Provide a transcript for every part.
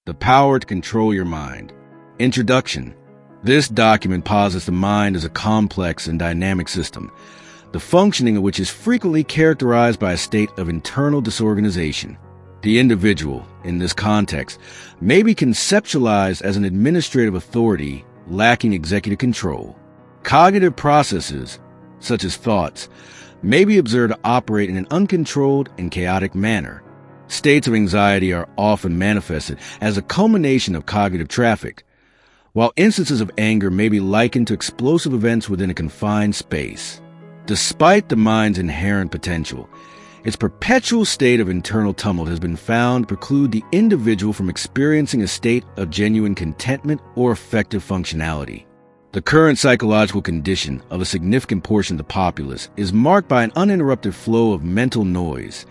The Power to Control Your Mind. Introduction. This document posits the mind as a complex and dynamic system, the functioning of which is frequently characterized by a state of internal disorganization. The individual, in this context, may be conceptualized as an administrative authority lacking executive control. Cognitive processes, such as thoughts, may be observed to operate in an uncontrolled and chaotic manner. States of anxiety are often manifested as a culmination of cognitive traffic, while instances of anger may be likened to explosive events within a confined space. Despite the mind's inherent potential, its perpetual state of internal tumult has been found to preclude the individual from experiencing a state of genuine contentment or effective functionality. The current psychological condition of a significant portion of the populace is marked by an uninterrupted flow of mental noise,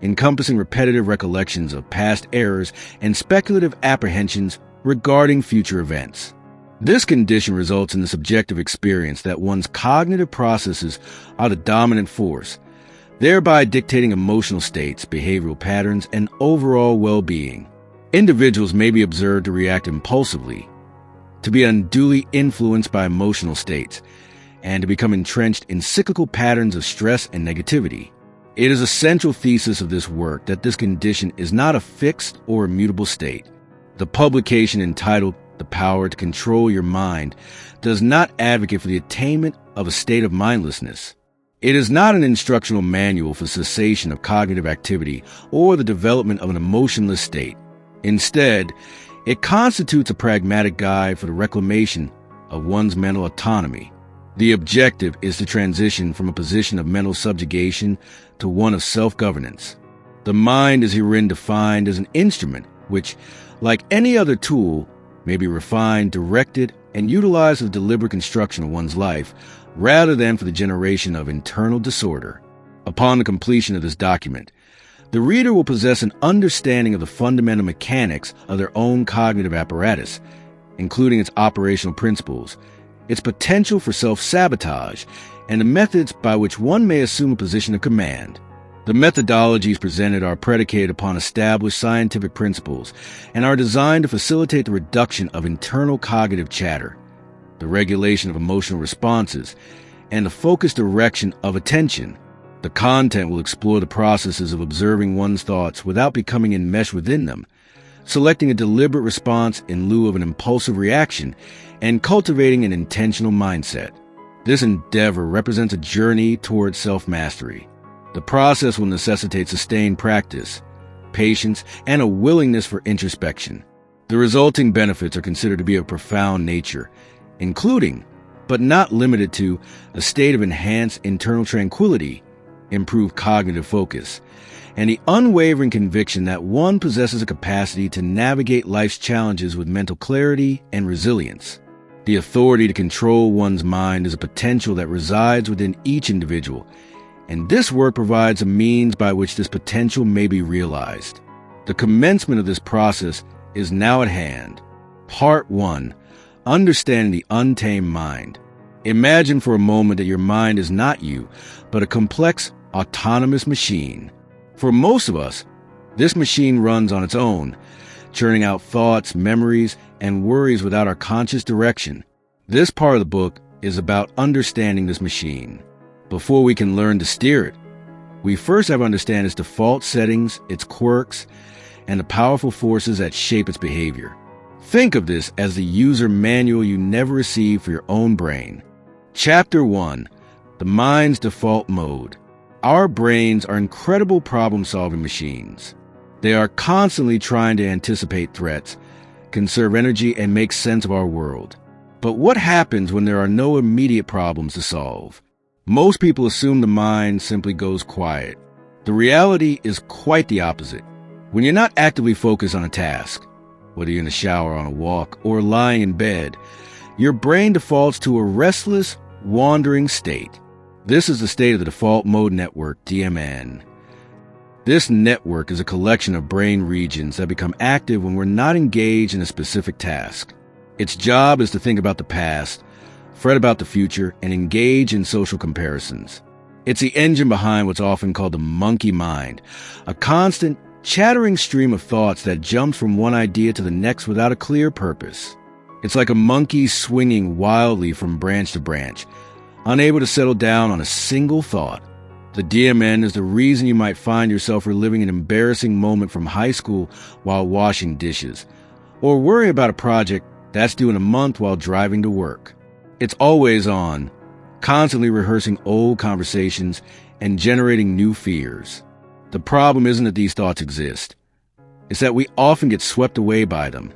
encompassing repetitive recollections of past errors and speculative apprehensions regarding future events. This condition results in the subjective experience that one's cognitive processes are the dominant force, thereby dictating emotional states, behavioral patterns, and overall well-being. Individuals may be observed to react impulsively, to be unduly influenced by emotional states, and to become entrenched in cyclical patterns of stress and negativity. It is a central thesis of this work that this condition is not a fixed or immutable state. The publication entitled The Power to Control Your Mind does not advocate for the attainment of a state of mindlessness. It is not an instructional manual for cessation of cognitive activity or the development of an emotionless state. Instead, it constitutes a pragmatic guide for the reclamation of one's mental autonomy. The objective is to transition from a position of mental subjugation to one of self-governance. The mind is herein defined as an instrument which, like any other tool, may be refined, directed, and utilized for the deliberate construction of one's life, rather than for the generation of internal disorder. Upon the completion of this document, the reader will possess an understanding of the fundamental mechanics of their own cognitive apparatus, including its operational principles, its potential for self-sabotage, and the methods by which one may assume a position of command. The methodologies presented are predicated upon established scientific principles and are designed to facilitate the reduction of internal cognitive chatter, the regulation of emotional responses, and the focused direction of attention. The content will explore the processes of observing one's thoughts without becoming enmeshed within them, selecting a deliberate response in lieu of an impulsive reaction, and cultivating an intentional mindset. This endeavor represents a journey towards self-mastery. The process will necessitate sustained practice, patience, and a willingness for introspection. The resulting benefits are considered to be of profound nature, including, but not limited to, a state of enhanced internal tranquility, improved cognitive focus, and the unwavering conviction that one possesses a capacity to navigate life's challenges with mental clarity and resilience. The authority to control one's mind is a potential that resides within each individual, and this work provides a means by which this potential may be realized. The commencement of this process is now at hand. Part 1. Understanding the Untamed Mind. Imagine for a moment that your mind is not you, but a complex, autonomous machine. For most of us, this machine runs on its own, churning out thoughts, memories, and worries without our conscious direction. This part of the book is about understanding this machine. Before we can learn to steer it, we first have to understand its default settings, its quirks, and the powerful forces that shape its behavior. Think of this as the user manual you never received for your own brain. Chapter 1. The Mind's Default Mode. Our brains are incredible problem-solving machines. They are constantly trying to anticipate threats, conserve energy, and make sense of our world. But what happens when there are no immediate problems to solve? Most people assume the mind simply goes quiet. The reality is quite the opposite. When you're not actively focused on a task, whether you're in the shower, on a walk, or lying in bed, your brain defaults to a restless, wandering state. This is the state of the default mode network, DMN. This network is a collection of brain regions that become active when we're not engaged in a specific task. Its job is to think about the past, fret about the future, and engage in social comparisons. It's the engine behind what's often called the monkey mind, a constant, chattering stream of thoughts that jumps from one idea to the next without a clear purpose. It's like a monkey swinging wildly from branch to branch, unable to settle down on a single thought. The DMN is the reason you might find yourself reliving an embarrassing moment from high school while washing dishes, or worry about a project that's due in a month while driving to work. It's always on, constantly rehearsing old conversations and generating new fears. The problem isn't that these thoughts exist. It's that we often get swept away by them,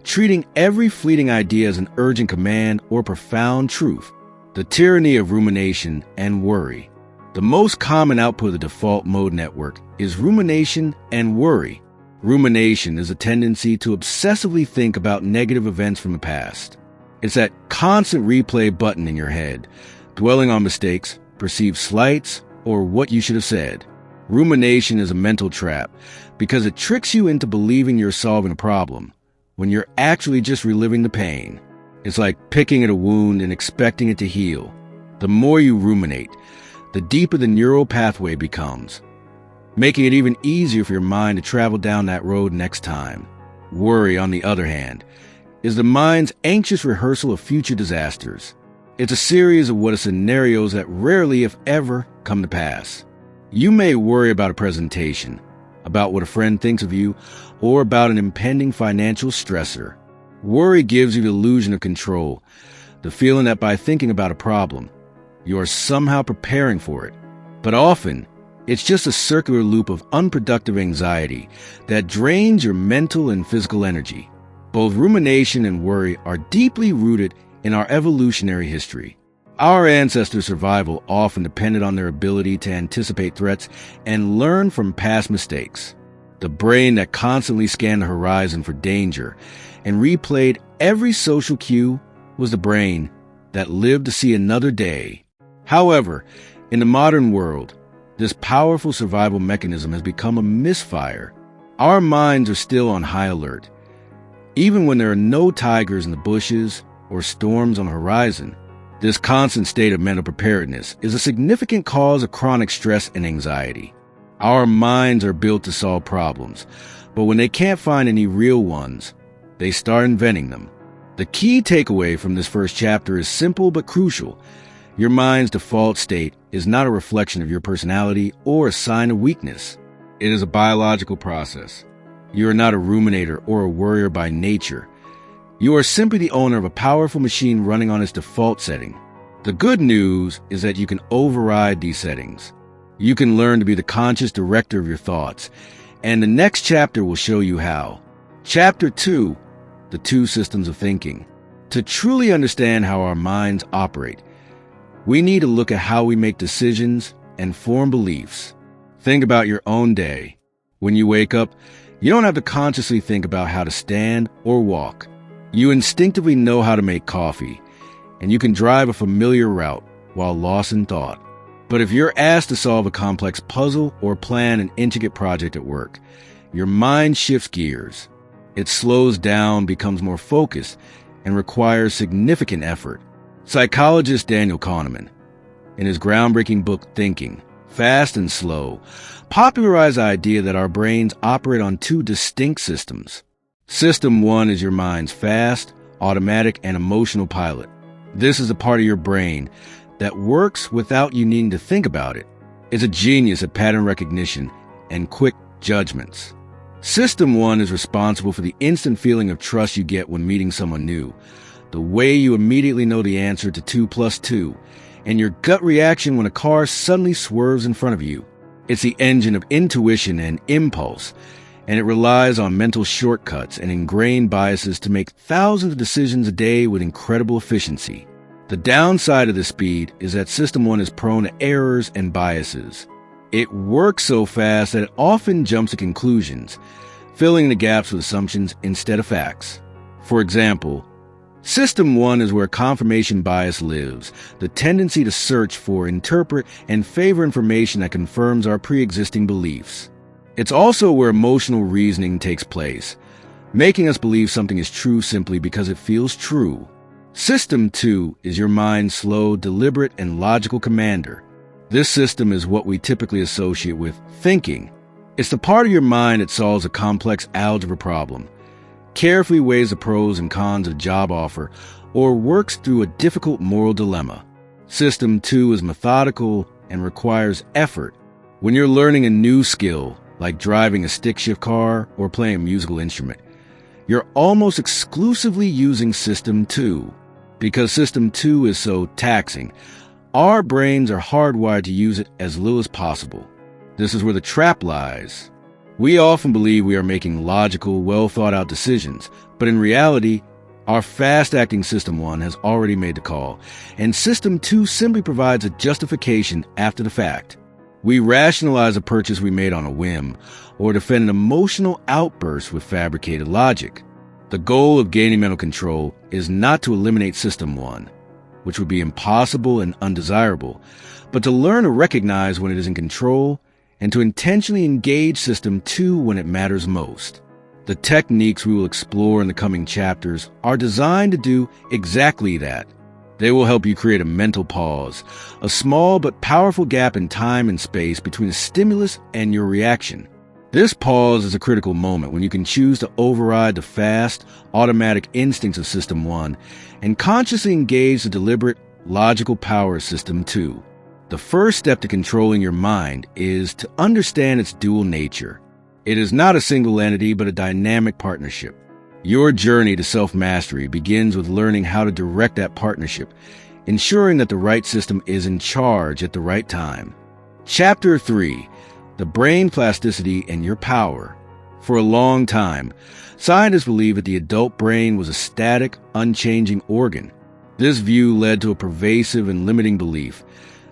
treating every fleeting idea as an urgent command or profound truth. The tyranny of rumination and worry. The most common output of the default mode network is rumination and worry. Rumination is a tendency to obsessively think about negative events from the past. It's that constant replay button in your head, dwelling on mistakes, perceived slights, or what you should have said. Rumination is a mental trap because it tricks you into believing you're solving a problem when you're actually just reliving the pain. It's like picking at a wound and expecting it to heal. The more you ruminate, the deeper the neural pathway becomes, making it even easier for your mind to travel down that road next time. Worry, on the other hand, is the mind's anxious rehearsal of future disasters. It's a series of what are scenarios that rarely, if ever, come to pass. You may worry about a presentation, about what a friend thinks of you, or about an impending financial stressor. Worry gives you the illusion of control, the feeling that by thinking about a problem, you are somehow preparing for it. But often, it's just a circular loop of unproductive anxiety that drains your mental and physical energy. Both rumination and worry are deeply rooted in our evolutionary history. Our ancestors' survival often depended on their ability to anticipate threats and learn from past mistakes. The brain that constantly scanned the horizon for danger and replayed every social cue was the brain that lived to see another day. However, in the modern world, this powerful survival mechanism has become a misfire. Our minds are still on high alert. Even when there are no tigers in the bushes or storms on the horizon, this constant state of mental preparedness is a significant cause of chronic stress and anxiety. Our minds are built to solve problems, but when they can't find any real ones, they start inventing them. The key takeaway from this first chapter is simple but crucial. Your mind's default state is not a reflection of your personality or a sign of weakness. It is a biological process. You are not a ruminator or a worrier by nature. You are simply the owner of a powerful machine running on its default setting. The good news is that you can override these settings. You can learn to be the conscious director of your thoughts, and the next chapter will show you how. Chapter 2, The Two Systems of Thinking. To truly understand how our minds operate, we need to look at how we make decisions and form beliefs. Think about your own day. When you wake up, you don't have to consciously think about how to stand or walk. You instinctively know how to make coffee, and you can drive a familiar route while lost in thought. But if you're asked to solve a complex puzzle or plan an intricate project at work, your mind shifts gears. It slows down, becomes more focused, and requires significant effort. Psychologist Daniel Kahneman, in his groundbreaking book Thinking, Fast and Slow, popularized the idea that our brains operate on two distinct systems. System 1 is your mind's fast, automatic, and emotional pilot. This is a part of your brain that works without you needing to think about it. It's a genius at pattern recognition and quick judgments. System 1 is responsible for the instant feeling of trust you get when meeting someone new, the way you immediately know the answer to 2 plus 2, and your gut reaction when a car suddenly swerves in front of you. It's the engine of intuition and impulse, and it relies on mental shortcuts and ingrained biases to make thousands of decisions a day with incredible efficiency. The downside of this speed is that System 1 is prone to errors and biases. It works so fast that it often jumps to conclusions, filling the gaps with assumptions instead of facts. For example, System 1 is where confirmation bias lives, the tendency to search for, interpret, and favor information that confirms our pre-existing beliefs. It's also where emotional reasoning takes place, making us believe something is true simply because it feels true. System 2 is your mind's slow, deliberate, and logical commander. This system is what we typically associate with thinking, It's the part of your mind that solves a complex algebra problem, carefully weighs the pros and cons of a job offer, or works through a difficult moral dilemma. System 2 is methodical and requires effort. When you're learning a new skill, like driving a stick-shift car or playing a musical instrument, you're almost exclusively using System 2. Because System 2 is so taxing, our brains are hardwired to use it as little as possible. This is where the trap lies. We often believe we are making logical, well-thought-out decisions, but in reality, our fast-acting System 1 has already made the call, and System 2 simply provides a justification after the fact. We rationalize a purchase we made on a whim, or defend an emotional outburst with fabricated logic. The goal of gaining mental control is not to eliminate System 1, which would be impossible and undesirable, but to learn to recognize when it is in control and to intentionally engage System 2 when it matters most. The techniques we will explore in the coming chapters are designed to do exactly that. They will help you create a mental pause, a small but powerful gap in time and space between a stimulus and your reaction. This pause is a critical moment when you can choose to override the fast, automatic instincts of System 1 and consciously engage the deliberate, logical power of System 2. The first step to controlling your mind is to understand its dual nature. It is not a single entity, but a dynamic partnership. Your journey to self-mastery begins with learning how to direct that partnership, ensuring that the right system is in charge at the right time. Chapter 3. The Brain Plasticity and Your Power. For a long time, scientists believed that the adult brain was a static, unchanging organ. This view led to a pervasive and limiting belief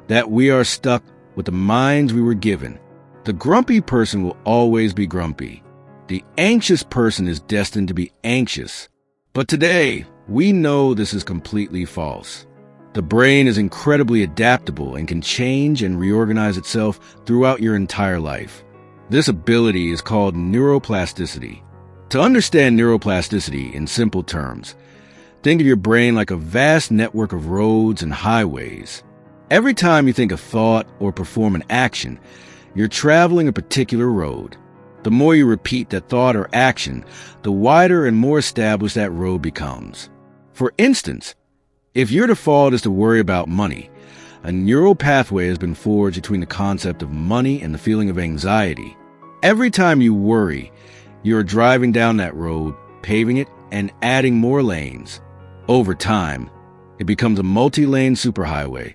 that we are stuck with the minds we were given. The grumpy person will always be grumpy. The anxious person is destined to be anxious. But today, we know this is completely false. The brain is incredibly adaptable and can change and reorganize itself throughout your entire life. This ability is called neuroplasticity. To understand neuroplasticity in simple terms, think of your brain like a vast network of roads and highways. Every time you think a thought or perform an action, you're traveling a particular road. The more you repeat that thought or action, the wider and more established that road becomes. For instance, if your default is to worry about money, a neural pathway has been forged between the concept of money and the feeling of anxiety. Every time you worry, you are driving down that road, paving it, and adding more lanes. Over time, it becomes a multi-lane superhighway,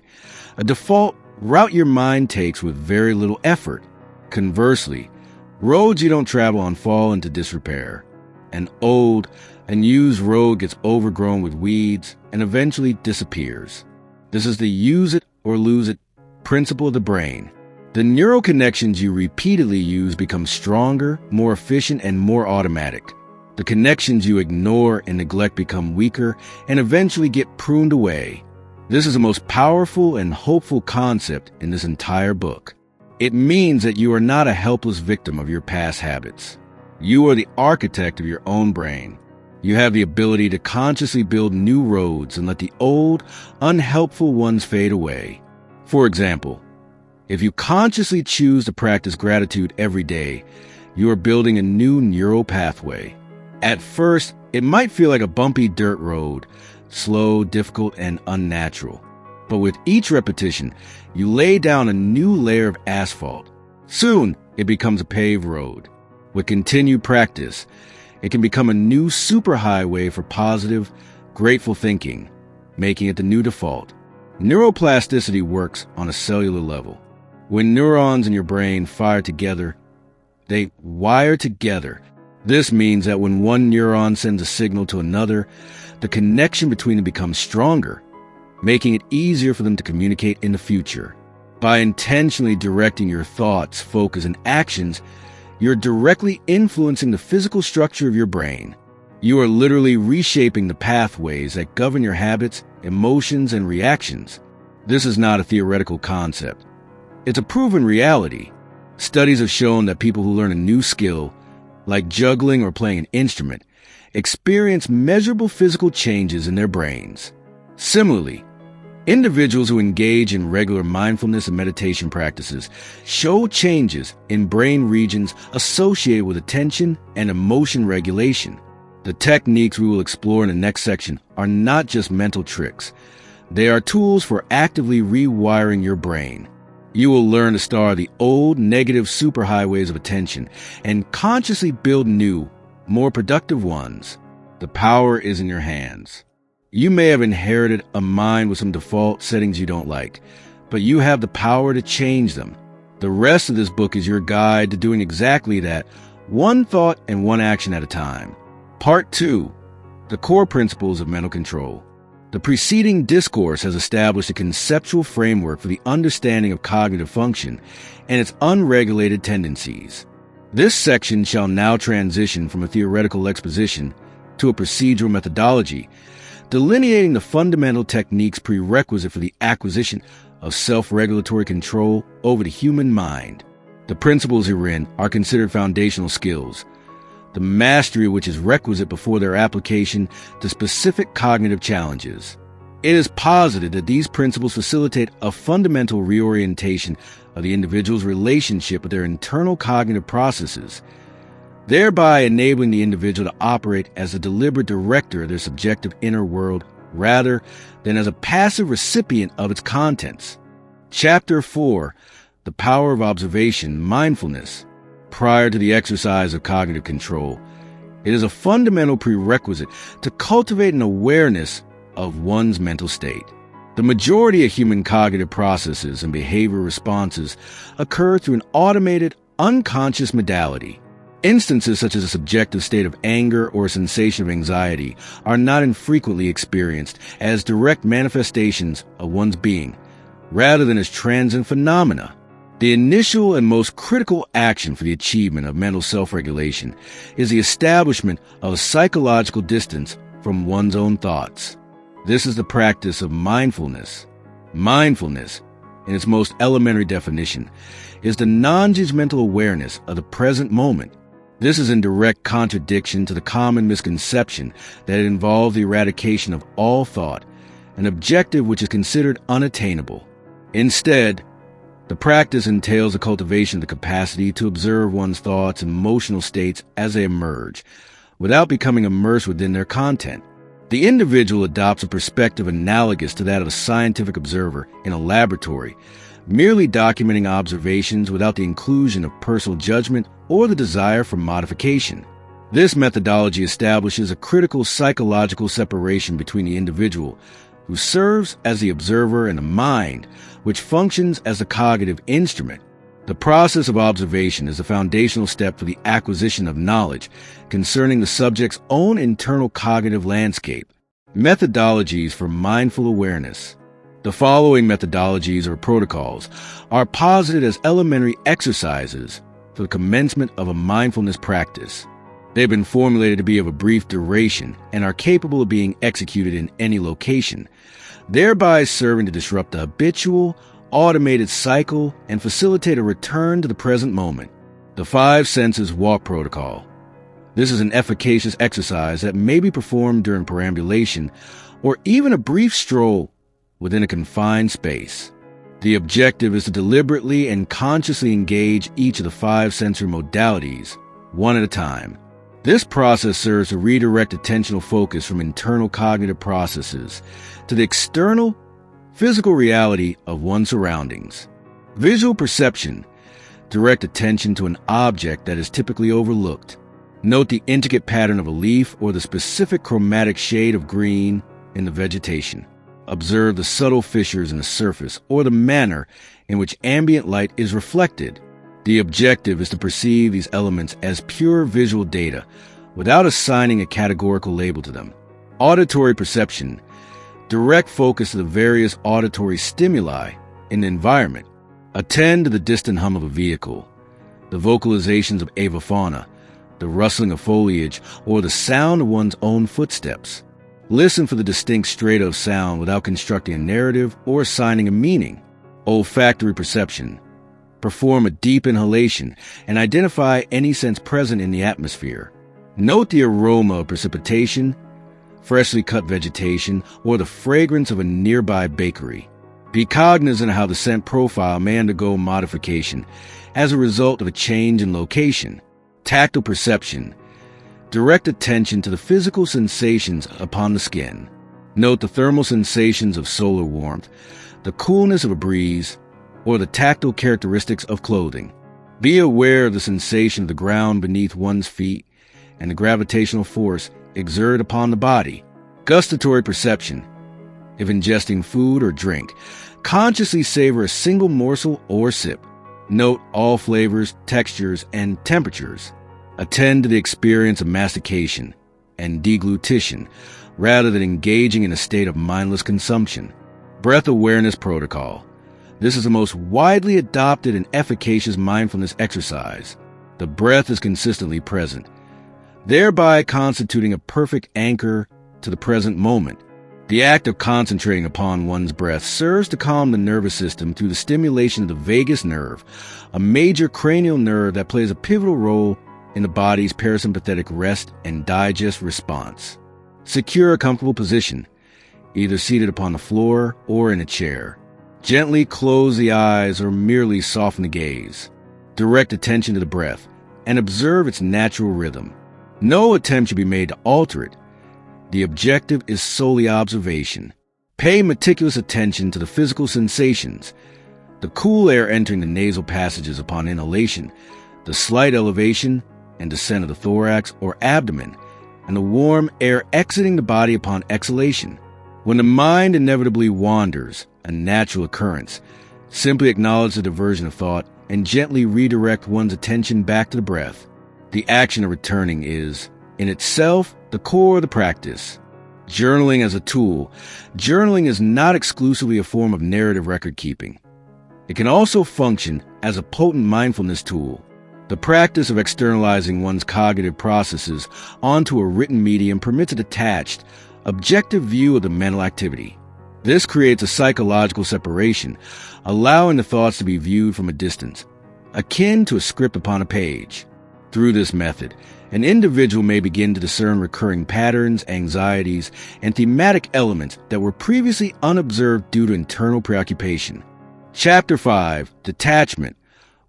a default route your mind takes with very little effort. Conversely, roads you don't travel on fall into disrepair. An old and used road gets overgrown with weeds and eventually disappears. This is the use it or lose it principle of the brain. The neural connections you repeatedly use become stronger, more efficient, and more automatic. The connections you ignore and neglect become weaker and eventually get pruned away. This is the most powerful and hopeful concept in this entire book. It means that you are not a helpless victim of your past habits. You are the architect of your own brain. You have the ability to consciously build new roads and let the old, unhelpful ones fade away. For example, if you consciously choose to practice gratitude every day, you are building a new neural pathway. At first, it might feel like a bumpy dirt road, slow, difficult, and unnatural. But with each repetition, you lay down a new layer of asphalt. Soon, it becomes a paved road. With continued practice, it can become a new superhighway for positive, grateful thinking, making it the new default. Neuroplasticity works on a cellular level. When neurons in your brain fire together, they wire together. This means that when one neuron sends a signal to another, the connection between them becomes stronger, making it easier for them to communicate in the future. By intentionally directing your thoughts, focus, and actions, you're directly influencing the physical structure of your brain. You are literally reshaping the pathways that govern your habits, emotions, and reactions. This is not a theoretical concept. It's a proven reality. Studies have shown that people who learn a new skill, like juggling or playing an instrument, experience measurable physical changes in their brains. Similarly, Individuals who engage in regular mindfulness and meditation practices show changes in brain regions associated with attention and emotion regulation. The techniques we will explore in the next section are not just mental tricks. They are tools for actively rewiring your brain. You will learn to star the old negative superhighways of attention and consciously build new, more productive ones. The power is in your hands. You may have inherited a mind with some default settings you don't like, but you have the power to change them. The rest of this book is your guide to doing exactly that, one thought and one action at a time. Part 2. The Core Principles of Mental Control. The preceding discourse has established a conceptual framework for the understanding of cognitive function and its unregulated tendencies. This section shall now transition from a theoretical exposition to a procedural methodology, delineating the fundamental techniques prerequisite for the acquisition of self-regulatory control over the human mind. The principles herein are considered foundational skills, the mastery of which is requisite before their application to specific cognitive challenges. It is posited that these principles facilitate a fundamental reorientation of the individual's relationship with their internal cognitive processes, thereby enabling the individual to operate as a deliberate director of their subjective inner world rather than as a passive recipient of its contents. Chapter 4. The Power of Observation, Mindfulness. Prior to the exercise of cognitive control, it is a fundamental prerequisite to cultivate an awareness of one's mental state. The majority of human cognitive processes and behavior responses occur through an automated, unconscious modality. Instances such as a subjective state of anger or a sensation of anxiety are not infrequently experienced as direct manifestations of one's being, rather than as transient phenomena. The initial and most critical action for the achievement of mental self-regulation is the establishment of a psychological distance from one's own thoughts. This is the practice of mindfulness. Mindfulness, in its most elementary definition, is the non-judgmental awareness of the present moment. This is in direct contradiction to the common misconception that it involves the eradication of all thought, an objective which is considered unattainable. Instead, the practice entails the cultivation of the capacity to observe one's thoughts and emotional states as they emerge, without becoming immersed within their content. The individual adopts a perspective analogous to that of a scientific observer in a laboratory, merely documenting observations without the inclusion of personal judgment or the desire for modification. This methodology establishes a critical psychological separation between the individual, who serves as the observer, and the mind, which functions as the cognitive instrument. The process of observation is a foundational step for the acquisition of knowledge concerning the subject's own internal cognitive landscape. Methodologies for mindful awareness. The following methodologies or protocols are posited as elementary exercises for the commencement of a mindfulness practice. They have been formulated to be of a brief duration and are capable of being executed in any location, thereby serving to disrupt the habitual, automated cycle and facilitate a return to the present moment. The 5 Senses Walk Protocol. This is an efficacious exercise that may be performed during perambulation or even a brief stroll within a confined space. The objective is to deliberately and consciously engage each of the 5 sensory modalities, one at a time. This process serves to redirect attentional focus from internal cognitive processes to the external, physical reality of one's surroundings. Visual perception. Direct attention to an object that is typically overlooked. Note the intricate pattern of a leaf or the specific chromatic shade of green in the vegetation. Observe the subtle fissures in the surface or the manner in which ambient light is reflected. The objective is to perceive these elements as pure visual data without assigning a categorical label to them. Auditory perception. Direct focus to the various auditory stimuli in the environment. Attend to the distant hum of a vehicle, the vocalizations of avifauna, the rustling of foliage, or the sound of one's own footsteps. Listen for the distinct strata of sound without constructing a narrative or assigning a meaning. Olfactory perception. Perform a deep inhalation and identify any scents present in the atmosphere. Note the aroma of precipitation, freshly cut vegetation, or the fragrance of a nearby bakery. Be cognizant of how the scent profile may undergo modification as a result of a change in location. Tactile perception. Direct attention to the physical sensations upon the skin. Note the thermal sensations of solar warmth, the coolness of a breeze, or the tactile characteristics of clothing. Be aware of the sensation of the ground beneath one's feet and the gravitational force exerted upon the body. Gustatory perception. If ingesting food or drink, consciously savor a single morsel or sip. Note all flavors, textures, and temperatures. Attend to the experience of mastication and deglutition rather than engaging in a state of mindless consumption. Breath awareness protocol. This is the most widely adopted and efficacious mindfulness exercise. The breath is consistently present, thereby constituting a perfect anchor to the present moment. The act of concentrating upon one's breath serves to calm the nervous system through the stimulation of the vagus nerve, a major cranial nerve that plays a pivotal role in the body's parasympathetic rest and digest response. Secure a comfortable position, either seated upon the floor or in a chair. Gently close the eyes or merely soften the gaze. Direct attention to the breath and observe its natural rhythm. No attempt should be made to alter it. The objective is solely observation. Pay meticulous attention to the physical sensations, the cool air entering the nasal passages upon inhalation, the slight elevation and descent of the thorax or abdomen, and the warm air exiting the body upon exhalation. When the mind inevitably wanders, a natural occurrence, simply acknowledge the diversion of thought and gently redirect one's attention back to the breath. The action of returning is, in itself, the core of the practice. Journaling as a tool. Journaling is not exclusively a form of narrative record-keeping. It can also function as a potent mindfulness tool. The practice of externalizing one's cognitive processes onto a written medium permits a detached, objective view of the mental activity. This creates a psychological separation, allowing the thoughts to be viewed from a distance, akin to a script upon a page. Through this method, an individual may begin to discern recurring patterns, anxieties, and thematic elements that were previously unobserved due to internal preoccupation. Chapter 5. Detachment.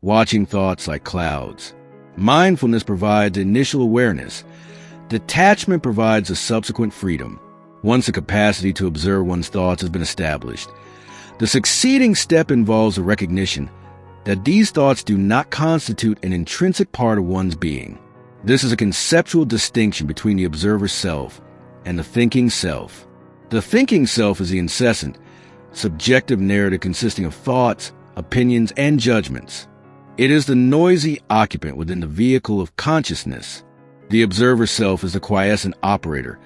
Watching thoughts like clouds. Mindfulness provides initial awareness. Detachment provides a subsequent freedom. Once the capacity to observe one's thoughts has been established, the succeeding step involves the recognition that these thoughts do not constitute an intrinsic part of one's being. This is a conceptual distinction between the observer's self and the thinking self. The thinking self is the incessant, subjective narrative consisting of thoughts, opinions, and judgments. It is the noisy occupant within the vehicle of consciousness. The observer self is the quiescent operator,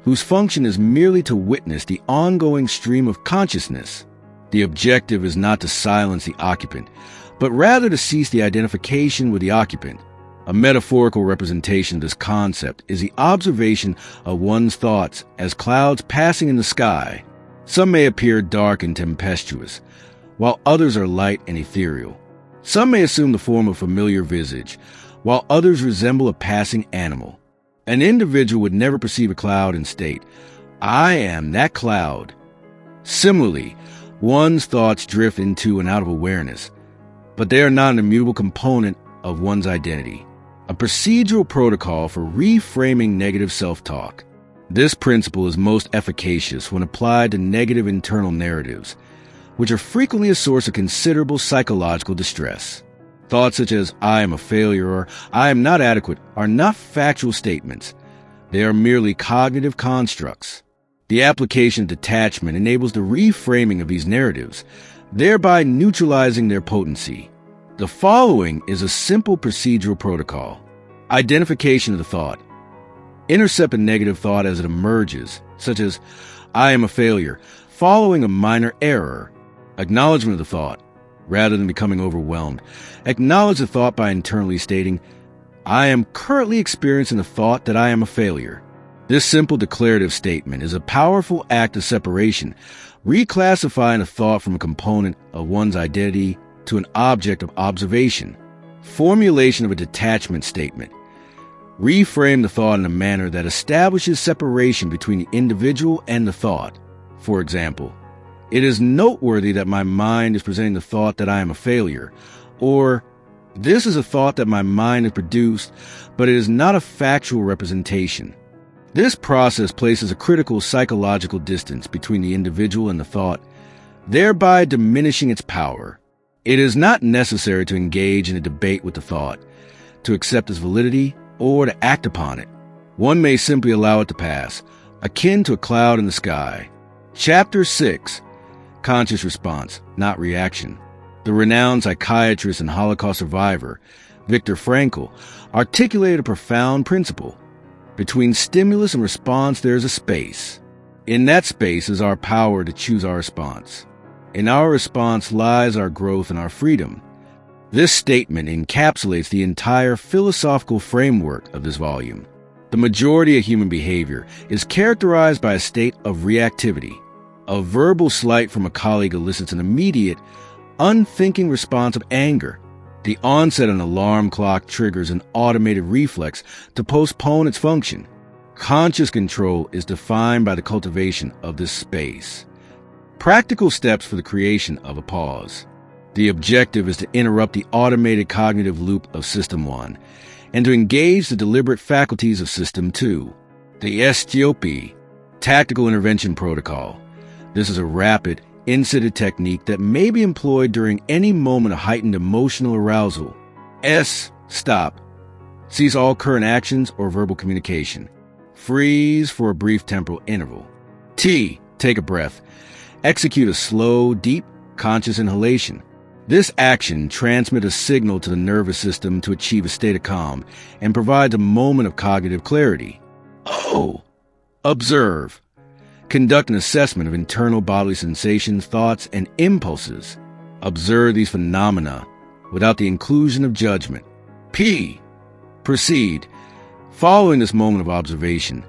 whose function is merely to witness the ongoing stream of consciousness. The objective is not to silence the occupant, but rather to cease the identification with the occupant. A metaphorical representation of this concept is the observation of one's thoughts as clouds passing in the sky. Some may appear dark and tempestuous, while others are light and ethereal. Some may assume the form of a familiar visage, while others resemble a passing animal. An individual would never perceive a cloud and state, "I am that cloud." Similarly, one's thoughts drift into and out of awareness, but they are not an immutable component of one's identity. A procedural protocol for reframing negative self-talk. This principle is most efficacious when applied to negative internal narratives, which are frequently a source of considerable psychological distress. Thoughts such as, "I am a failure" or "I am not adequate" are not factual statements. They are merely cognitive constructs. The application of detachment enables the reframing of these narratives, thereby neutralizing their potency. The following is a simple procedural protocol. Identification of the thought. Intercept a negative thought as it emerges, such as, "I am a failure," following a minor error. Acknowledgement of the thought. Rather than becoming overwhelmed, acknowledge the thought by internally stating, "I am currently experiencing the thought that I am a failure." This simple declarative statement is a powerful act of separation, reclassifying a thought from a component of one's identity to an object of observation. Formulation of a detachment statement. Reframe the thought in a manner that establishes separation between the individual and the thought. For example, it is noteworthy that my mind is presenting the thought that I am a failure, or this is a thought that my mind has produced, but it is not a factual representation. This process places a critical psychological distance between the individual and the thought, thereby diminishing its power. It is not necessary to engage in a debate with the thought, to accept its validity, or to act upon it. One may simply allow it to pass, akin to a cloud in the sky. Chapter 6. Conscious Response, Not Reaction. The renowned psychiatrist and Holocaust survivor, Viktor Frankl, articulated a profound principle. Between stimulus and response, there is a space. In that space is our power to choose our response. In our response lies our growth and our freedom. This statement encapsulates the entire philosophical framework of this volume. The majority of human behavior is characterized by a state of reactivity. A verbal slight from a colleague elicits an immediate, unthinking response of anger. The onset of an alarm clock triggers an automated reflex to postpone its function. Conscious control is defined by the cultivation of this space. Practical steps for the creation of a pause. The objective is to interrupt the automated cognitive loop of System 1 and to engage the deliberate faculties of System 2. The STOP, Tactical Intervention Protocol. This is a rapid, insighted technique that may be employed during any moment of heightened emotional arousal. S. Stop. Cease all current actions or verbal communication. Freeze for a brief temporal interval. T. Take a breath. Execute a slow, deep, conscious inhalation. This action transmits a signal to the nervous system to achieve a state of calm and provides a moment of cognitive clarity. O. Observe. Conduct an assessment of internal bodily sensations, thoughts, and impulses. Observe these phenomena without the inclusion of judgment. P. Proceed. Following this moment of observation,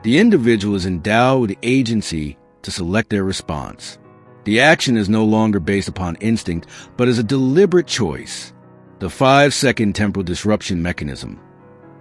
the individual is endowed with the agency to select their response. The action is no longer based upon instinct, but is a deliberate choice. The 5-second temporal disruption mechanism.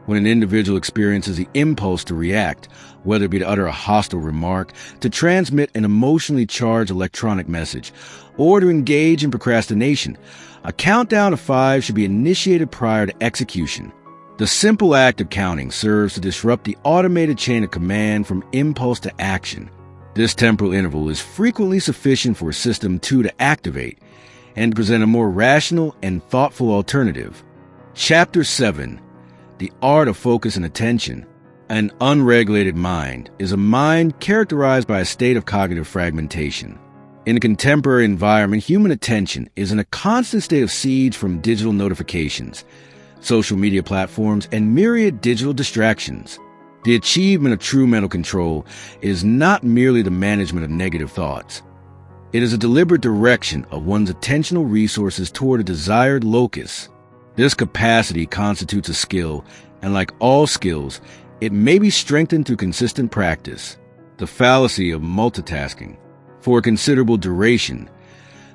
When an individual experiences the impulse to react, whether it be to utter a hostile remark, to transmit an emotionally charged electronic message, or to engage in procrastination, a countdown to 5 should be initiated prior to execution. The simple act of counting serves to disrupt the automated chain of command from impulse to action. This temporal interval is frequently sufficient for System 2 to activate and present a more rational and thoughtful alternative. Chapter 7. The Art of Focus and Attention. An unregulated mind is a mind characterized by a state of cognitive fragmentation. In a contemporary environment, human attention is in a constant state of siege from digital notifications, social media platforms, and myriad digital distractions. The achievement of true mental control is not merely the management of negative thoughts. It is a deliberate direction of one's attentional resources toward a desired locus. This capacity constitutes a skill, and like all skills, it may be strengthened through consistent practice. The fallacy of multitasking. For a considerable duration,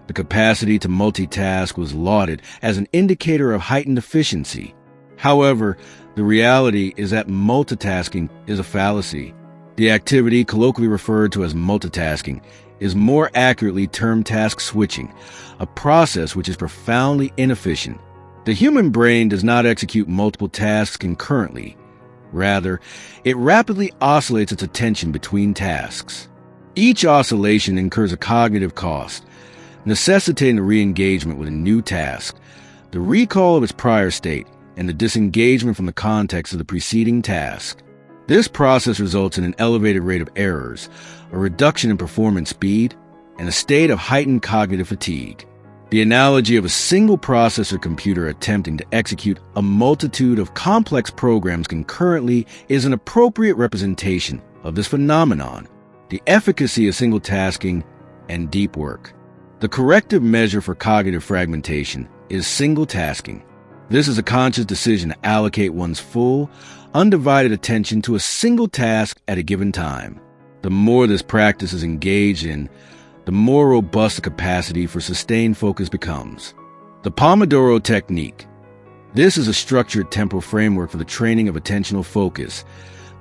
the capacity to multitask was lauded as an indicator of heightened efficiency. However, the reality is that multitasking is a fallacy. The activity, colloquially referred to as multitasking, is more accurately termed task switching, a process which is profoundly inefficient. The human brain does not execute multiple tasks concurrently. Rather, it rapidly oscillates its attention between tasks. Each oscillation incurs a cognitive cost, necessitating the re-engagement with a new task, the recall of its prior state, and the disengagement from the context of the preceding task. This process results in an elevated rate of errors, a reduction in performance speed, and a state of heightened cognitive fatigue. The analogy of a single processor computer attempting to execute a multitude of complex programs concurrently is an appropriate representation of this phenomenon, the efficacy of single tasking and deep work. The corrective measure for cognitive fragmentation is single tasking. This is a conscious decision to allocate one's full, undivided attention to a single task at a given time. The more this practice is engaged in, the more robust the capacity for sustained focus becomes. The Pomodoro Technique. This is a structured temporal framework for the training of attentional focus,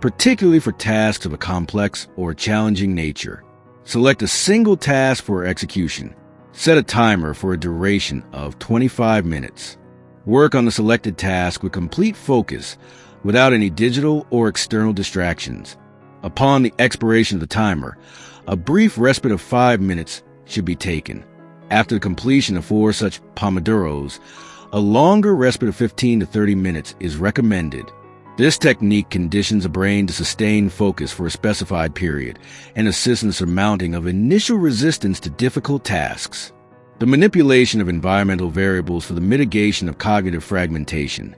particularly for tasks of a complex or challenging nature. Select a single task for execution. Set a timer for a duration of 25 minutes. Work on the selected task with complete focus, without any digital or external distractions. Upon the expiration of the timer, a brief respite of 5 minutes should be taken. After the completion of 4 such pomodoros, a longer respite of 15 to 30 minutes is recommended. This technique conditions the brain to sustain focus for a specified period and assists in the surmounting of initial resistance to difficult tasks. The manipulation of environmental variables for the mitigation of cognitive fragmentation.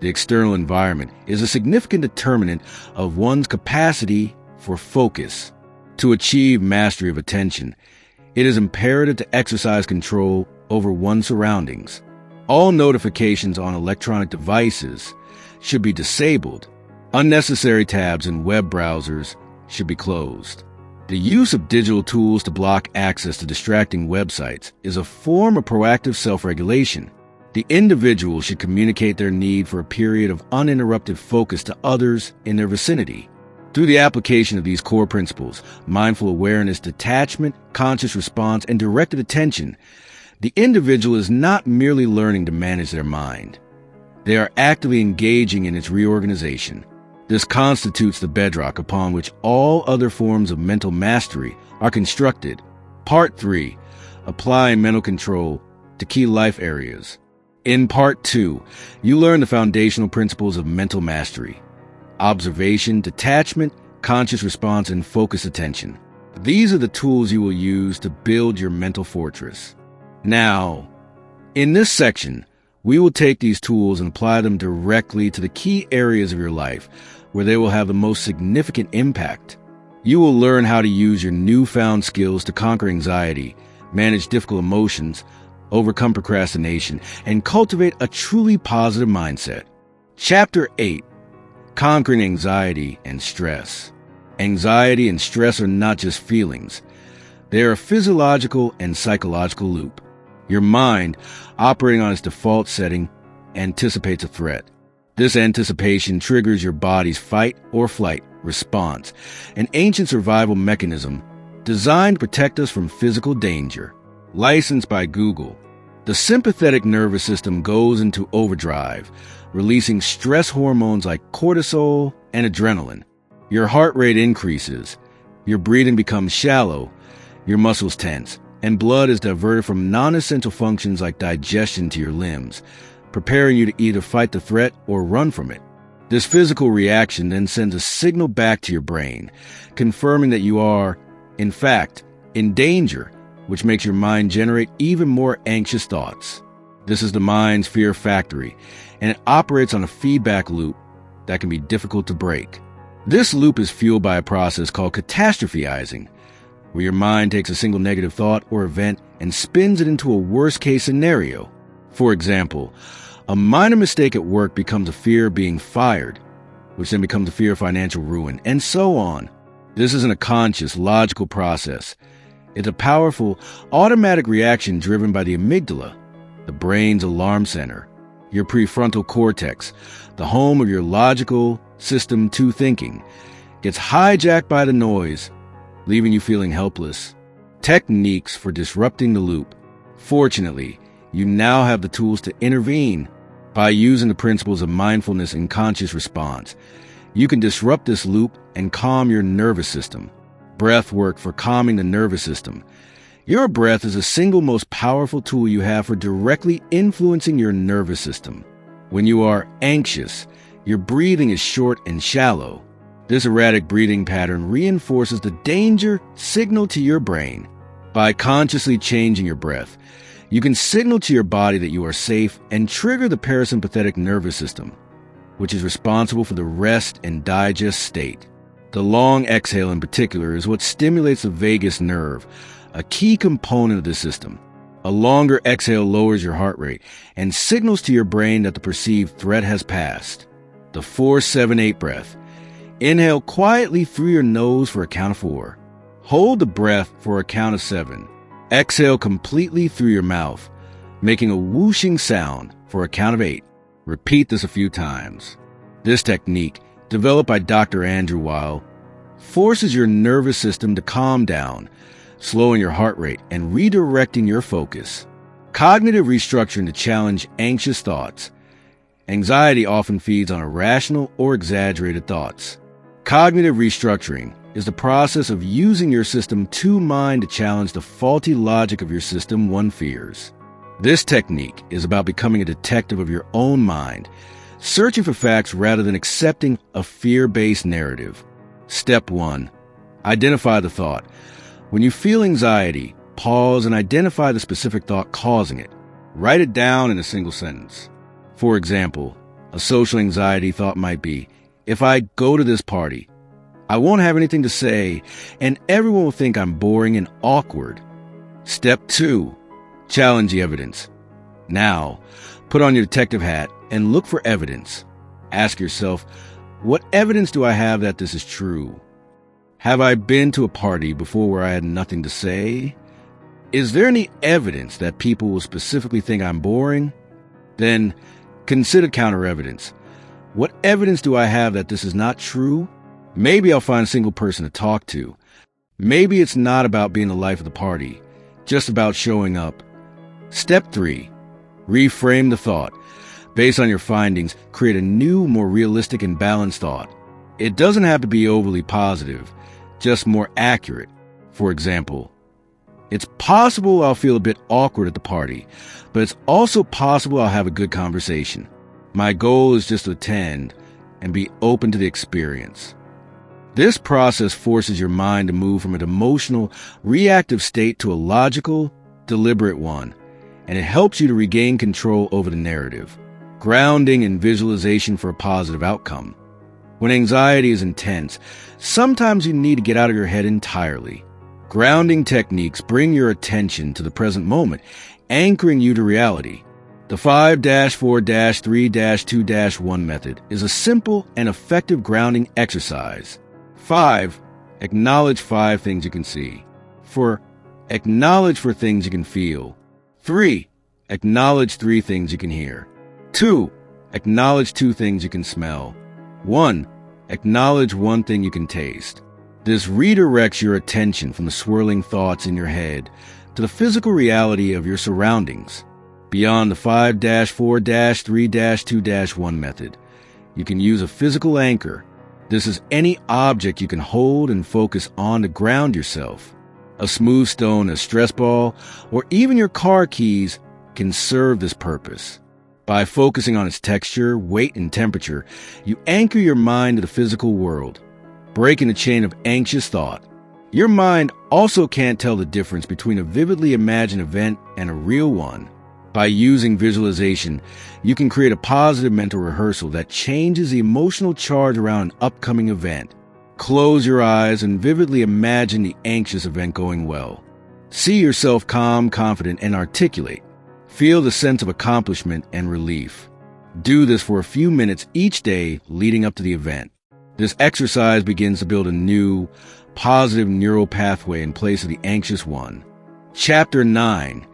The external environment is a significant determinant of one's capacity for focus. To achieve mastery of attention, it is imperative to exercise control over one's surroundings. All notifications on electronic devices should be disabled. Unnecessary tabs in web browsers should be closed. The use of digital tools to block access to distracting websites is a form of proactive self-regulation. The individual should communicate their need for a period of uninterrupted focus to others in their vicinity. Through the application of these core principles, mindful awareness, detachment, conscious response, and directed attention, the individual is not merely learning to manage their mind. They are actively engaging in its reorganization. This constitutes the bedrock upon which all other forms of mental mastery are constructed. Part 3. Applying mental control to key life areas. In Part 2, you learn the foundational principles of mental mastery: observation, detachment, conscious response, and focused attention. These are the tools you will use to build your mental fortress. Now, in this section, we will take these tools and apply them directly to the key areas of your life where they will have the most significant impact. You will learn how to use your newfound skills to conquer anxiety, manage difficult emotions, overcome procrastination, and cultivate a truly positive mindset. Chapter 8. Conquering anxiety and stress. Anxiety and stress are not just feelings. They are a physiological and psychological loop. Your mind, operating on its default setting, anticipates a threat. This anticipation triggers your body's fight or flight response, an ancient survival mechanism designed to protect us from physical danger. Licensed by Google, the sympathetic nervous system goes into overdrive, releasing stress hormones like cortisol and adrenaline. Your heart rate increases, your breathing becomes shallow, your muscles tense, and blood is diverted from non-essential functions like digestion to your limbs, preparing you to either fight the threat or run from it. This physical reaction then sends a signal back to your brain, confirming that you are, in fact, in danger, which makes your mind generate even more anxious thoughts. This is the mind's fear factory, and it operates on a feedback loop that can be difficult to break. This loop is fueled by a process called catastrophizing, where your mind takes a single negative thought or event and spins it into a worst-case scenario. For example, a minor mistake at work becomes a fear of being fired, which then becomes a fear of financial ruin, and so on. This isn't a conscious, logical process. It's a powerful, automatic reaction driven by the amygdala, the brain's alarm center. Your prefrontal cortex, the home of your logical system 2 thinking, gets hijacked by the noise, leaving you feeling helpless. Techniques for disrupting the loop. Fortunately, you now have the tools to intervene. By using the principles of mindfulness and conscious response, you can disrupt this loop and calm your nervous system. Breath work for calming the nervous system. Your breath is the single most powerful tool you have for directly influencing your nervous system. When you are anxious, your breathing is short and shallow. This erratic breathing pattern reinforces the danger signal to your brain. By consciously changing your breath, you can signal to your body that you are safe and trigger the parasympathetic nervous system, which is responsible for the rest and digest state. The long exhale in particular is what stimulates the vagus nerve, a key component of the system. A longer exhale lowers your heart rate and signals to your brain that the perceived threat has passed. The 4-7-8 breath. Inhale quietly through your nose for a count of 4. Hold the breath for a count of 7. Exhale completely through your mouth, making a whooshing sound for a count of 8. Repeat this a few times. This technique, developed by Dr. Andrew Weil, forces your nervous system to calm down, slowing your heart rate and redirecting your focus. Cognitive restructuring to challenge anxious thoughts. Anxiety often feeds on irrational or exaggerated thoughts. Cognitive restructuring is the process of using your system 2 mind to challenge the faulty logic of your system 1 fears. This technique is about becoming a detective of your own mind, searching for facts rather than accepting a fear-based narrative. Step 1. Identify the thought. When you feel anxiety, pause and identify the specific thought causing it. Write it down in a single sentence. For example, a social anxiety thought might be, if I go to this party, I won't have anything to say, and everyone will think I'm boring and awkward. Step 2. Challenge the evidence. Now, put on your detective hat and look for evidence. Ask yourself, what evidence do I have that this is true? Have I been to a party before where I had nothing to say? Is there any evidence that people will specifically think I'm boring? Then, consider counter-evidence. What evidence do I have that this is not true? Maybe I'll find a single person to talk to. Maybe it's not about being the life of the party, just about showing up. Step 3. Reframe the thought. Based on your findings, create a new, more realistic and balanced thought. It doesn't have to be overly positive, just more accurate. For example, it's possible I'll feel a bit awkward at the party, but it's also possible I'll have a good conversation. My goal is just to attend and be open to the experience. This process forces your mind to move from an emotional, reactive state to a logical, deliberate one, and it helps you to regain control over the narrative. Grounding and visualization for a positive outcome. When anxiety is intense, sometimes you need to get out of your head entirely. Grounding techniques bring your attention to the present moment, anchoring you to reality. The 5-4-3-2-1 method is a simple and effective grounding exercise. 5. Acknowledge 5 things you can see. 4. Acknowledge 4 things you can feel. 3. Acknowledge 3 things you can hear. 2. Acknowledge 2 things you can smell. 1. Acknowledge 1 thing you can taste. This redirects your attention from the swirling thoughts in your head to the physical reality of your surroundings. Beyond the 5-4-3-2-1 method, you can use a physical anchor. This is any object you can hold and focus on to ground yourself. A smooth stone, a stress ball, or even your car keys can serve this purpose. By focusing on its texture, weight, and temperature, you anchor your mind to the physical world, breaking the chain of anxious thought. Your mind also can't tell the difference between a vividly imagined event and a real one. By using visualization, you can create a positive mental rehearsal that changes the emotional charge around an upcoming event. Close your eyes and vividly imagine the anxious event going well. See yourself calm, confident, and articulate. Feel the sense of accomplishment and relief. Do this for a few minutes each day leading up to the event. This exercise begins to build a new, positive neural pathway in place of the anxious one. Chapter 9.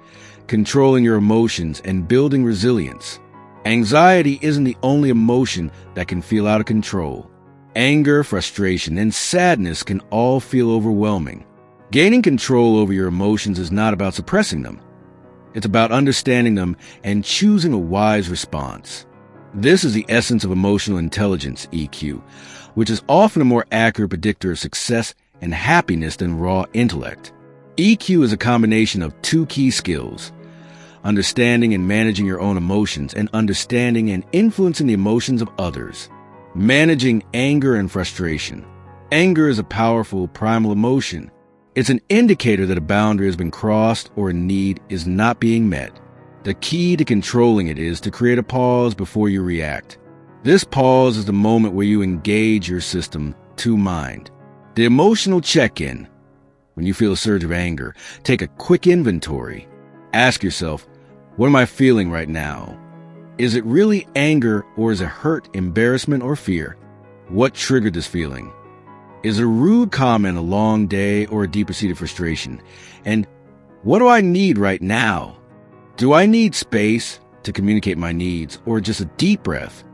Controlling your emotions and building resilience. Anxiety isn't the only emotion that can feel out of control. Anger, frustration, and sadness can all feel overwhelming. Gaining control over your emotions is not about suppressing them. It's about understanding them and choosing a wise response. This is the essence of emotional intelligence, EQ, which is often a more accurate predictor of success and happiness than raw intellect. EQ is a combination of 2 key skills: understanding and managing your own emotions, and understanding and influencing the emotions of others. Managing anger and frustration. Anger is a powerful, primal emotion. It's an indicator that a boundary has been crossed or a need is not being met. The key to controlling it is to create a pause before you react. This pause is the moment where you engage your system to mind. The emotional check-in. When you feel a surge of anger, take a quick inventory. Ask yourself, what am I feeling right now? Is it really anger, or is it hurt, embarrassment, or fear? What triggered this feeling? Is a rude comment a long day or a deeper-seated frustration? And what do I need right now? Do I need space, to communicate my needs, or just a deep breath.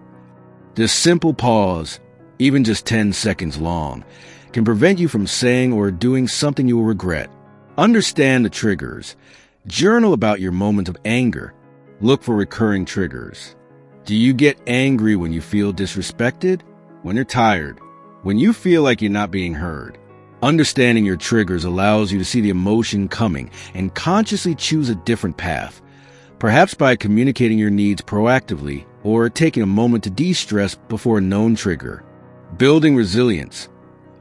This simple pause, even just 10 seconds long, can prevent you from saying or doing something you will regret. Understand the triggers. Journal about your moments of anger. Look for recurring triggers. Do you get angry when you feel disrespected? When you're tired? When you feel like you're not being heard? Understanding your triggers allows you to see the emotion coming and consciously choose a different path, perhaps by communicating your needs proactively or taking a moment to de-stress before a known trigger. Building resilience,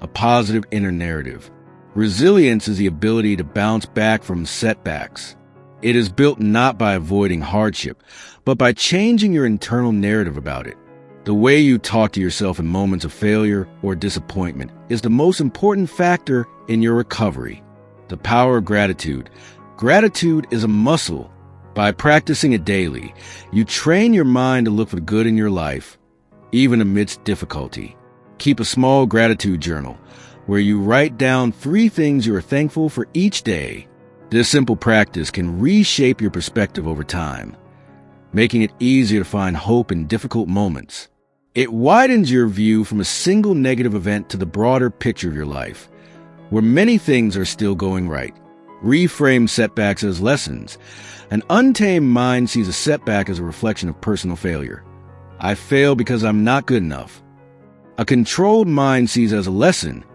a positive inner narrative. Resilience is the ability to bounce back from setbacks. It is built not by avoiding hardship, but by changing your internal narrative about it. The way you talk to yourself in moments of failure or disappointment is the most important factor in your recovery. The power of gratitude. Gratitude is a muscle. By practicing it daily, you train your mind to look for the good in your life, even amidst difficulty. Keep a small gratitude journal where you write down 3 things you are thankful for each day. This simple practice can reshape your perspective over time, making it easier to find hope in difficult moments. It widens your view from a single negative event to the broader picture of your life, where many things are still going right. Reframe setbacks as lessons. An untamed mind sees a setback as a reflection of personal failure. I fail because I'm not good enough. A controlled mind sees as a lesson.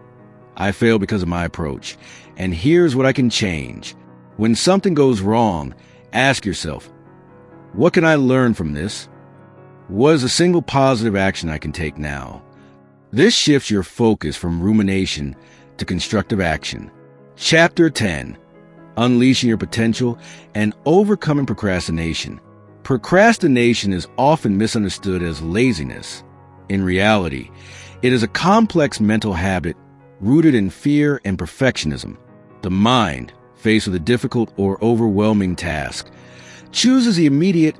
I fail because of my approach, and here's what I can change. When something goes wrong, ask yourself, what can I learn from this? What is a single positive action I can take now? This shifts your focus from rumination to constructive action. Chapter 10. Unleashing your potential and overcoming procrastination. Procrastination is often misunderstood as laziness. In reality, it is a complex mental habit rooted in fear and perfectionism. The mind, faced with a difficult or overwhelming task, chooses the immediate,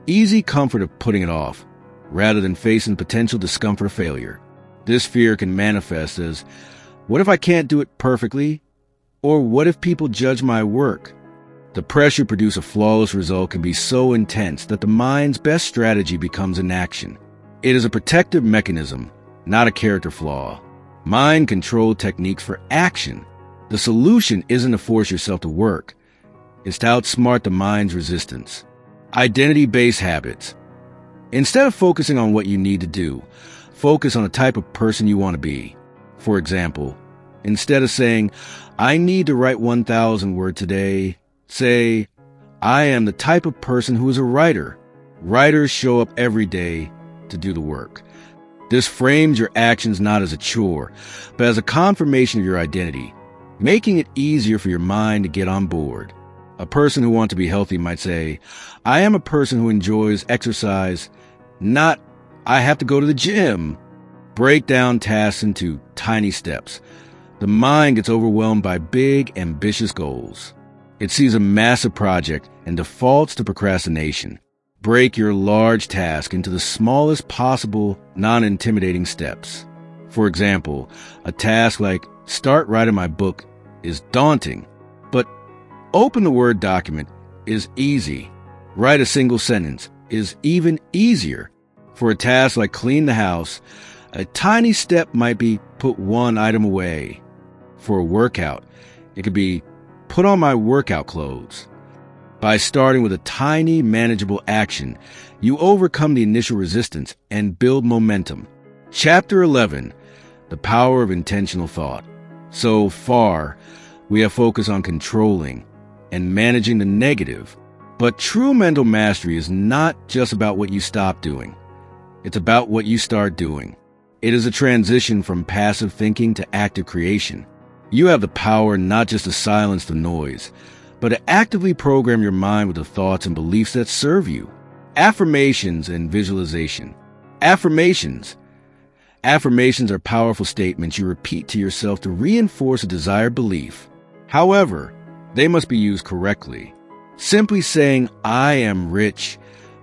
easy comfort of putting it off, rather than facing potential discomfort of failure. This fear can manifest as, what if I can't do it perfectly? Or what if people judge my work? The pressure to produce a flawless result can be so intense that the mind's best strategy becomes inaction. It is a protective mechanism, not a character flaw. Mind-control techniques for action. The solution isn't to force yourself to work. It's to outsmart the mind's resistance. Identity-based habits. Instead of focusing on what you need to do, focus on the type of person you want to be. For example, instead of saying, I need to write 1,000 words today, say, I am the type of person who is a writer. Writers show up every day to do the work. This frames your actions not as a chore, but as a confirmation of your identity, making it easier for your mind to get on board. A person who wants to be healthy might say, I am a person who enjoys exercise, not I have to go to the gym. Break down tasks into tiny steps. The mind gets overwhelmed by big, ambitious goals. It sees a massive project and defaults to procrastination. Break your large task into the smallest possible, non-intimidating steps. For example, a task like start writing my book is daunting, but open the Word document is easy. Write a single sentence is even easier. For a task like clean the house, a tiny step might be put one item away. For a workout, it could be put on my workout clothes. By starting with a tiny, manageable action, you overcome the initial resistance and build momentum. Chapter 11. The Power of Intentional Thought. So far, we have focused on controlling and managing the negative. But true mental mastery is not just about what you stop doing. It's about what you start doing. It is a transition from passive thinking to active creation. You have the power not just to silence the noise, but to actively program your mind with the thoughts and beliefs that serve you. Affirmations and visualization. Affirmations. Affirmations are powerful statements you repeat to yourself to reinforce a desired belief. However, they must be used correctly. Simply saying, I am rich,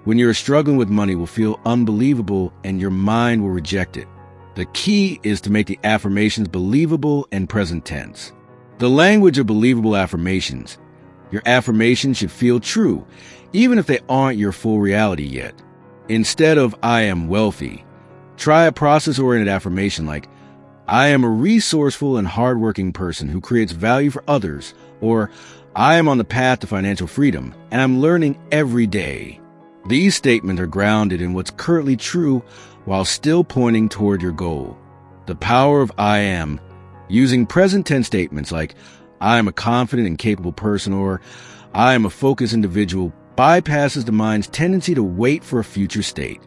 when you're struggling with money will feel unbelievable and your mind will reject it. The key is to make the affirmations believable and present tense. The language of believable affirmations. Your affirmation should feel true, even if they aren't your full reality yet. Instead of "I am wealthy," try a process-oriented affirmation like, "I am a resourceful and hardworking person who creates value for others," or "I am on the path to financial freedom, and I'm learning every day." These statements are grounded in what's currently true while still pointing toward your goal. The power of "I am," using present tense statements like, "I am a confident and capable person," or "I am a focused individual," bypasses the mind's tendency to wait for a future state.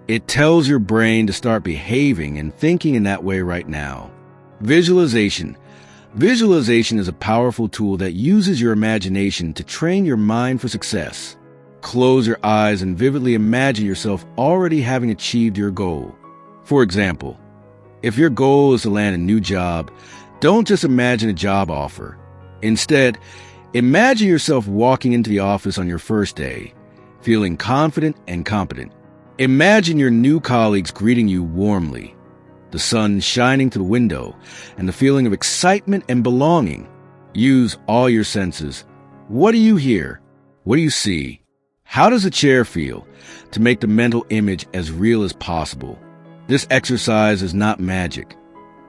It tells your brain to start behaving and thinking in that way right now. Visualization. Visualization is a powerful tool that uses your imagination to train your mind for success. Close your eyes and vividly imagine yourself already having achieved your goal. For example, if your goal is to land a new job, don't just imagine a job offer. Instead, imagine yourself walking into the office on your first day, feeling confident and competent. Imagine your new colleagues greeting you warmly, the sun shining through the window, and the feeling of excitement and belonging. Use all your senses. What do you hear? What do you see? How does the chair feel? To make the mental image as real as possible. This exercise is not magic.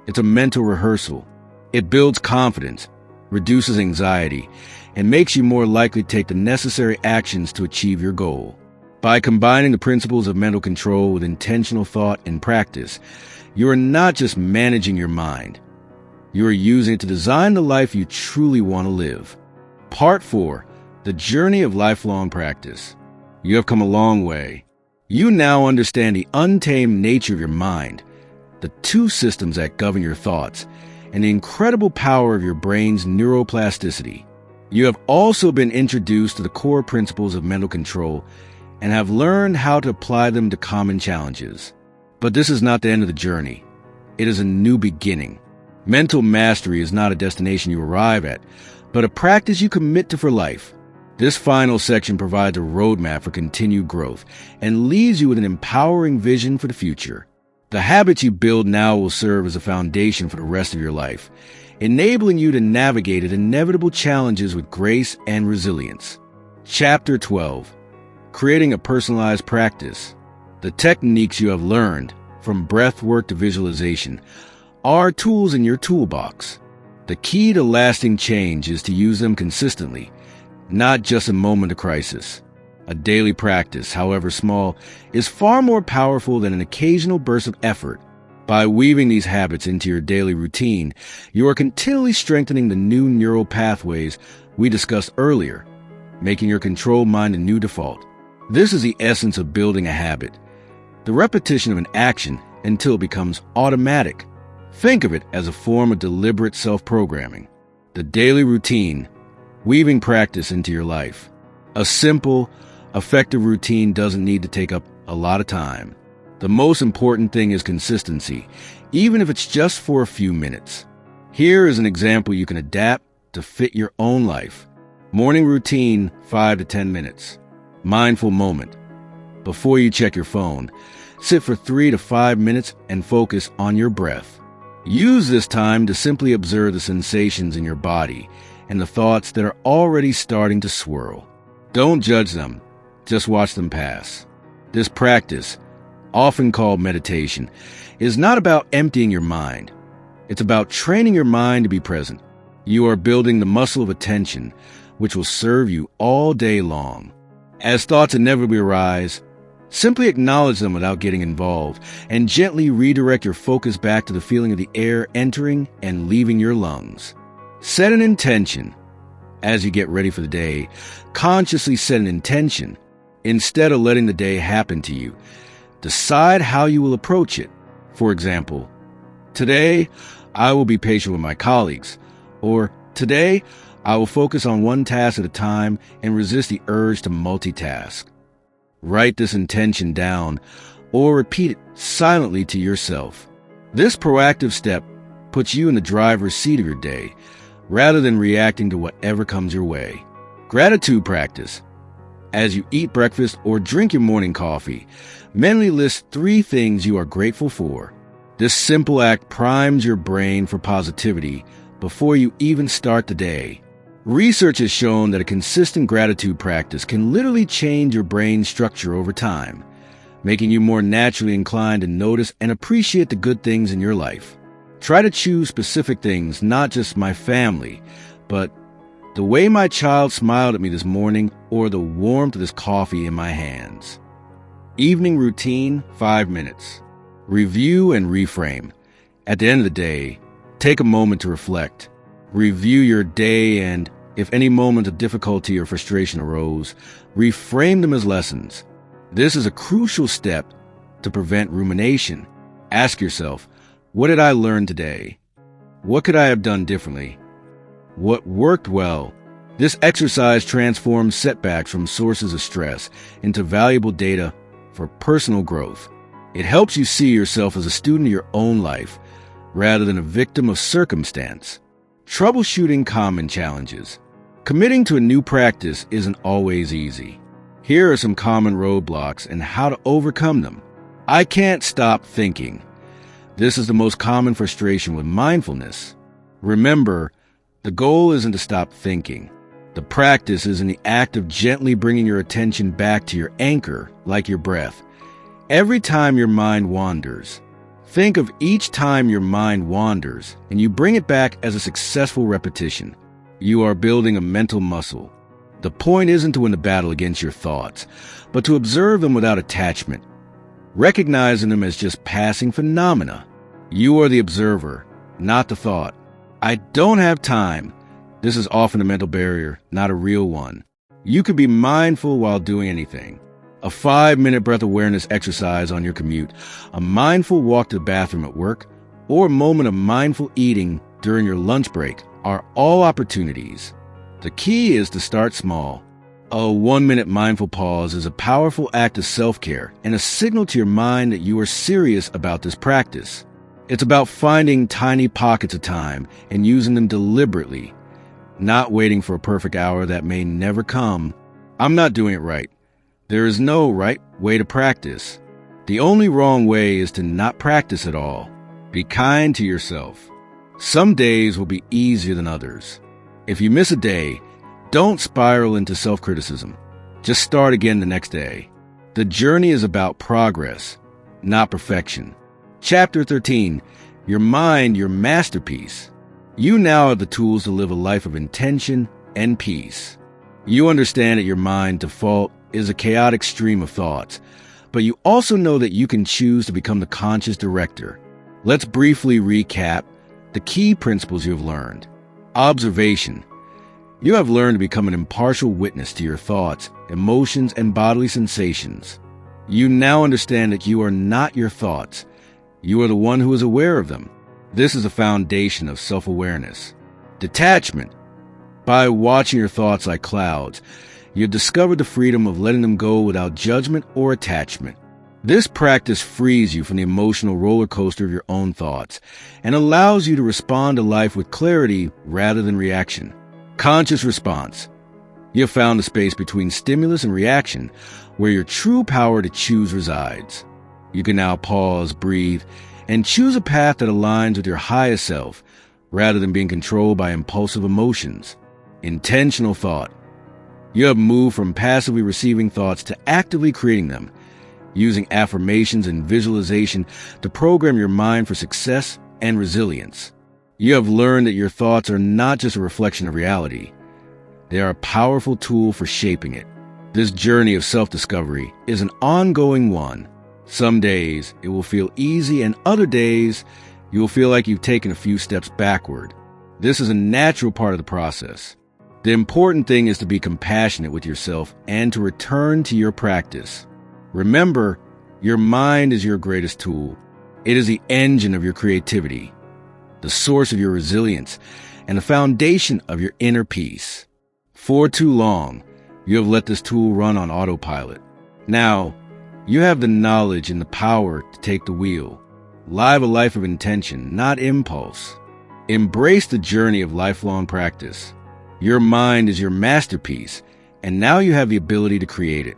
It's a mental rehearsal. It builds confidence, reduces anxiety, and makes you more likely to take the necessary actions to achieve your goal. By combining the principles of mental control with intentional thought and practice, you are not just managing your mind. You are using it to design the life you truly want to live. Part 4. The Journey of Lifelong Practice. You have come a long way. You now understand the untamed nature of your mind, the two systems that govern your thoughts, and the incredible power of your brain's neuroplasticity. You have also been introduced to the core principles of mental control and have learned how to apply them to common challenges. But this is not the end of the journey. It is a new beginning. Mental mastery is not a destination you arrive at, but a practice you commit to for life. This final section provides a roadmap for continued growth and leaves you with an empowering vision for the future. The habits you build now will serve as a foundation for the rest of your life, enabling you to navigate inevitable challenges with grace and resilience. Chapter 12. Creating a personalized practice. The techniques you have learned, from breath work to visualization, are tools in your toolbox. The key to lasting change is to use them consistently, not just a moment of crisis. A daily practice, however small, is far more powerful than an occasional burst of effort. By weaving these habits into your daily routine, you are continually strengthening the new neural pathways we discussed earlier, making your controlled mind a new default. This is the essence of building a habit, the repetition of an action until it becomes automatic. Think of it as a form of deliberate self-programming. The daily routine, weaving practice into your life. A simple, effective routine doesn't need to take up a lot of time. The most important thing is consistency, even if it's just for a few minutes. Here is an example you can adapt to fit your own life. Morning routine, 5 to 10 minutes. Mindful moment. Before you check your phone, sit for 3 to 5 minutes and focus on your breath. Use this time to simply observe the sensations in your body and the thoughts that are already starting to swirl. Don't judge them, just watch them pass. This practice, often called meditation, is not about emptying your mind. It's about training your mind to be present. You are building the muscle of attention, which will serve you all day long. As thoughts inevitably arise, simply acknowledge them without getting involved and gently redirect your focus back to the feeling of the air entering and leaving your lungs. Set an intention. As you get ready for the day, consciously set an intention. Instead of letting the day happen to you, decide how you will approach it. For example, today, I will be patient with my colleagues, or today, I will focus on one task at a time and resist the urge to multitask. Write this intention down or repeat it silently to yourself. This proactive step puts you in the driver's seat of your day, rather than reacting to whatever comes your way. Gratitude practice. As you eat breakfast or drink your morning coffee, mentally list 3 things you are grateful for. This simple act primes your brain for positivity before you even start the day. Research has shown that a consistent gratitude practice can literally change your brain's structure over time, making you more naturally inclined to notice and appreciate the good things in your life. Try to choose specific things, not just my family, but the way my child smiled at me this morning or the warmth of this coffee in my hands. Evening routine, 5 minutes. Review and reframe. At the end of the day, take a moment to reflect. Review your day and, if any moment of difficulty or frustration arose, reframe them as lessons. This is a crucial step to prevent rumination. Ask yourself, what did I learn today? What could I have done differently? What worked well? This exercise transforms setbacks from sources of stress into valuable data for personal growth. It helps you see yourself as a student of your own life, rather than a victim of circumstance. Troubleshooting common challenges. Committing to a new practice isn't always easy. Here are some common roadblocks and how to overcome them. I can't stop thinking. This is the most common frustration with mindfulness. Remember, the goal isn't to stop thinking. The practice is in the act of gently bringing your attention back to your anchor, like your breath. Every time your mind wanders, think of each time your mind wanders, and you bring it back as a successful repetition. You are building a mental muscle. The point isn't to win the battle against your thoughts, but to observe them without attachment, recognizing them as just passing phenomena. You are the observer, not the thought. I don't have time. This is often a mental barrier, not a real one. You could be mindful while doing anything. A 5-minute breath awareness exercise on your commute, a mindful walk to the bathroom at work, or a moment of mindful eating during your lunch break are all opportunities. The key is to start small. A 1-minute mindful pause is a powerful act of self-care and a signal to your mind that you are serious about this practice. It's about finding tiny pockets of time and using them deliberately, not waiting for a perfect hour that may never come. I'm not doing it right. There is no right way to practice. The only wrong way is to not practice at all. Be kind to yourself. Some days will be easier than others. If you miss a day, don't spiral into self-criticism. Just start again the next day. The journey is about progress, not perfection. Chapter 13, Your Mind, Your Masterpiece. You now have the tools to live a life of intention and peace. You understand that your mind default is a chaotic stream of thoughts, but you also know that you can choose to become the conscious director. Let's briefly recap the key principles you have learned. Observation. You have learned to become an impartial witness to your thoughts, emotions, and bodily sensations. You now understand that you are not your thoughts. You are the one who is aware of them. This is a foundation of self-awareness. Detachment. By watching your thoughts like clouds, you've discovered the freedom of letting them go without judgment or attachment. This practice frees you from the emotional roller coaster of your own thoughts and allows you to respond to life with clarity rather than reaction. Conscious response. You have found the space between stimulus and reaction where your true power to choose resides. You can now pause, breathe, and choose a path that aligns with your highest self rather than being controlled by impulsive emotions. Intentional thought. You have moved from passively receiving thoughts to actively creating them, using affirmations and visualization to program your mind for success and resilience. You have learned that your thoughts are not just a reflection of reality. They are a powerful tool for shaping it. This journey of self-discovery is an ongoing one. Some days it will feel easy, and other days you will feel like you've taken a few steps backward. This is a natural part of the process. The important thing is to be compassionate with yourself and to return to your practice. Remember, your mind is your greatest tool. It is the engine of your creativity, the source of your resilience, and the foundation of your inner peace. For too long, you have let this tool run on autopilot. Now, you have the knowledge and the power to take the wheel. Live a life of intention, not impulse. Embrace the journey of lifelong practice. Your mind is your masterpiece, and now you have the ability to create it.